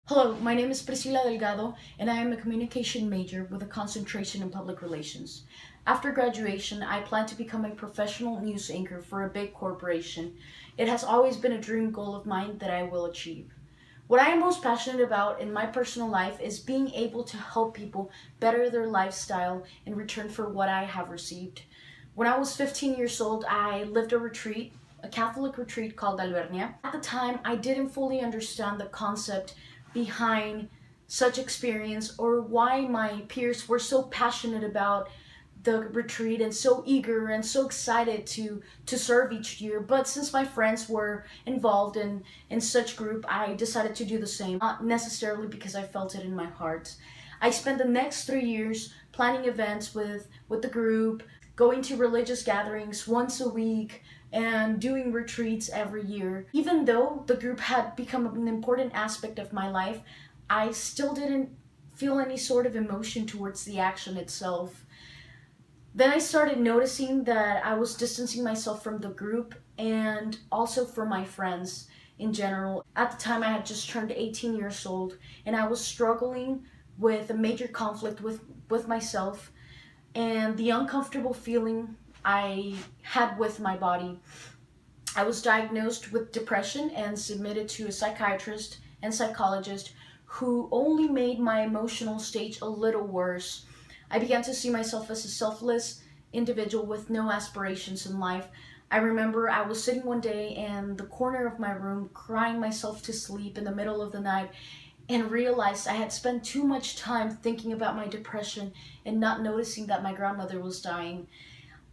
Hello, my name is Priscila Delgado, and I am a communication major with a concentration in public relations. After graduation, I plan to become a professional news anchor for a big corporation. It has always been a dream goal of mine that I will achieve. What I am most passionate about in my personal life is being able to help people better their lifestyle in return for what I have received. When I was 15 years old, I lived a Catholic retreat called Albernia. At the time, I didn't fully understand the concept behind such experience or why my peers were so passionate about the retreat and so eager and so excited to serve each year. But since my friends were involved in such group, I decided to do the same, not necessarily because I felt it in my heart. I spent the next 3 years planning events with the group, going to religious gatherings once a week, and doing retreats every year. Even though the group had become an important aspect of my life, I still didn't feel any sort of emotion towards the action itself. Then I started noticing that I was distancing myself from the group and also from my friends in general. At the time, I had just turned 18 years old and I was struggling with a major conflict with myself and the uncomfortable feeling I had with my body. I was diagnosed with depression and submitted to a psychiatrist and psychologist who only made my emotional stage a little worse. I began to see myself as a selfless individual with no aspirations in life. I remember I was sitting one day in the corner of my room crying myself to sleep in the middle of the night and realized I had spent too much time thinking about my depression and not noticing that my grandmother was dying.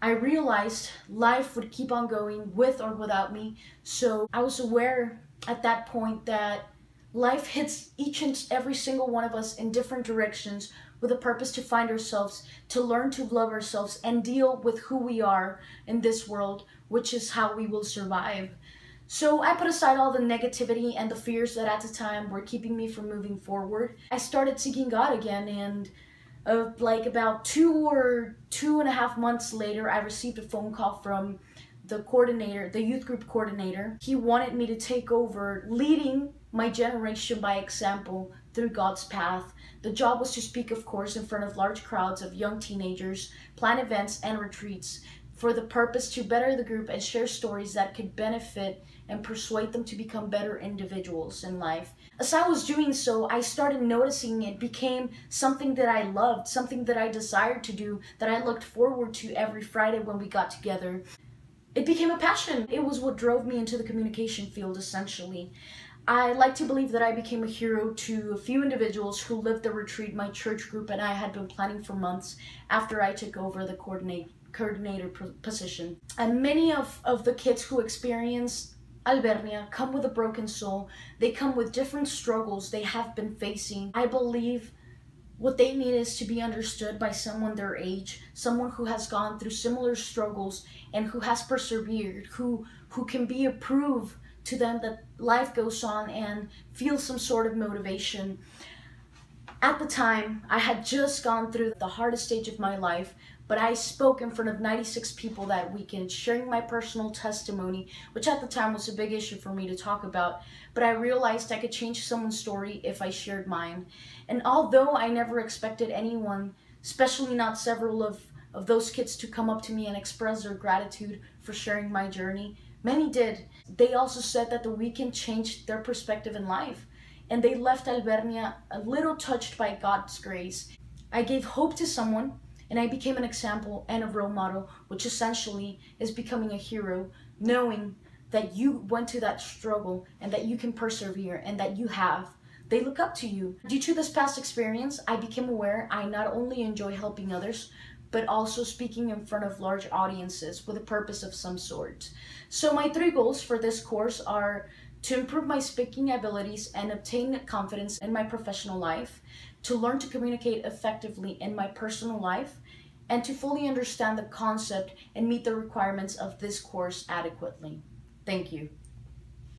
I realized life would keep on going with or without me, so I was aware at that point that life hits each and every single one of us in different directions with a purpose to find ourselves, to learn to love ourselves, and deal with who we are in this world, which is how we will survive. So I put aside all the negativity and the fears that at the time were keeping me from moving forward. I started seeking God again, and like about 2 or 2.5 months later, I received a phone call from the coordinator, the youth group coordinator. He wanted me to take over leading my generation by example through God's path. The job was to speak, of course, in front of large crowds of young teenagers, plan events and retreats for the purpose to better the group and share stories that could benefit and persuade them to become better individuals in life. As I was doing so, I started noticing it became something that I loved, something that I desired to do, that I looked forward to every Friday when we got together. It became a passion. It was what drove me into the communication field, essentially. I like to believe that I became a hero to a few individuals who lived the retreat my church group and I had been planning for months after I took over the coordinator position. And many of the kids who experience Albernia come with a broken soul. They come with different struggles they have been facing. I believe what they need is to be understood by someone their age, someone who has gone through similar struggles and who has persevered, who can be a proof to them that life goes on and feel some sort of motivation. At the time, I had just gone through the hardest stage of my life, but I spoke in front of 96 people that weekend, sharing my personal testimony, which at the time was a big issue for me to talk about. But I realized I could change someone's story if I shared mine. And although I never expected anyone, especially not several of those kids, to come up to me and express their gratitude for sharing my journey, many did. They also said that the weekend changed their perspective in life, and they left Albernia a little touched by God's grace. I gave hope to someone, and I became an example and a role model, which essentially is becoming a hero, knowing that you went to that struggle and that you can persevere and that you have. They look up to you. Due to this past experience, I became aware I not only enjoy helping others, but also speaking in front of large audiences with a purpose of some sort. So my 3 goals for this course are to improve my speaking abilities and obtain confidence in my professional life, to learn to communicate effectively in my personal life, and to fully understand the concept and meet the requirements of this course adequately. Thank you.